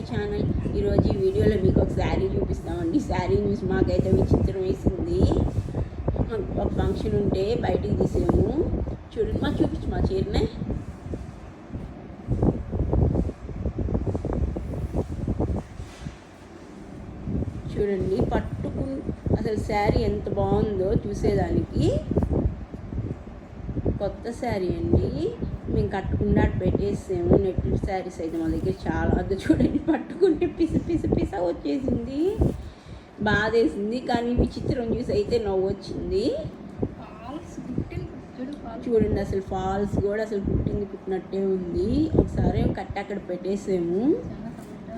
Channel. ఈరోజు ఈ వీడియోలో మీకు ఒక శారీ చూపిస్తామండి. శారీ న్యూస్ మాకైతే విచిత్రం వేసింది. ఒక ఫంక్షన్ ఉంటే బయటికి తీసాము. చూడండి, మాకు చూపించు మా చీరనే. చూడండి, అసలు శారీ ఎంత బాగుందో చూసేదానికి. కొత్త శారీ అండి, మేము కట్టుకుండా పెట్టేసాము. నెట్ శారీస్ అయితే మా దగ్గర చాలా. అది చూడండి, పట్టుకుంటే పిస వచ్చేసింది. బాధేసింది, కానీ విచిత్రం చూసి అయితే నవ్వు వచ్చింది. చూడండి, అసలు ఫాల్స్ కూడా అసలు కుట్టినట్టే ఉంది. ఒకసారి కట్టి అక్కడ పెట్టేసాము.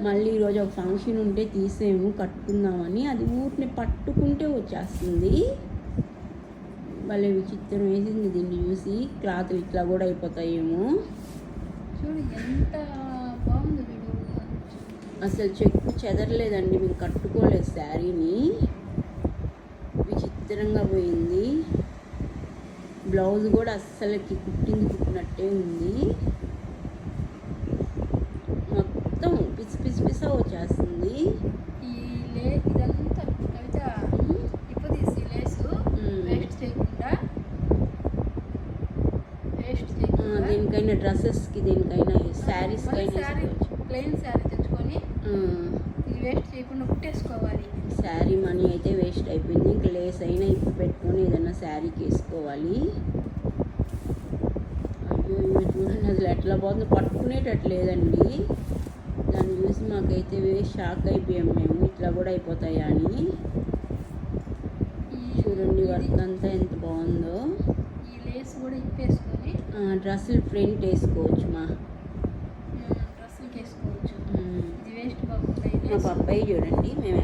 మళ్ళీ ఈరోజు ఒక ఫంక్షన్ ఉంటే తీసాము కట్టుకుందామని. అది ఊరిని పట్టుకుంటే వచ్చేస్తుంది. భలే విచిత్రం వేసింది. దీన్ని చూసి క్లాత్లు ఇట్లా కూడా అయిపోతాయేమో. అసలు చెక్కు చెదరలేదండి, మేము కట్టుకోలేదు శారీని. విచిత్రంగా పోయింది. బ్లౌజ్ కూడా అస్సలకి కుట్టినట్టే ఉంది. మొత్తం పిస వచ్చేస్తుంది. దేనికైనా డ్రెస్సెస్కి, దేనికైనా శారీస్కైనా ప్లెయిన్ శారీ తెచ్చుకొని ఇది వేస్ట్ చేయకుండా కుట్టేసుకోవాలి. శారీ మనీ అయితే వేస్ట్ అయిపోయింది. ఇంకా లేస్ అయినా ఇప్పుడు పెట్టుకొని ఏదైనా శారీకి వేసుకోవాలి. అయ్యో చూడండి, అసలు ఎట్లా బాగుంది, పట్టుకునేటట్లేదండి. దాన్ని చూసి మాకైతే షాక్ అయిపోయాం మేము, ఇట్లా కూడా అయిపోతాయా అని. చూడండి, వర్క్ అంతా ఎంత బాగుందో. ఈ లేస్ కూడా ఇప్పేసుకొని డ్రెస్సులు ప్రింట్ వేసుకోవచ్చు. డ్రెస్సులకి వేసుకోవచ్చు. ఇది వేస్ట్ బాగుంటాయి. మా పప్పాయి చూడండి, మేము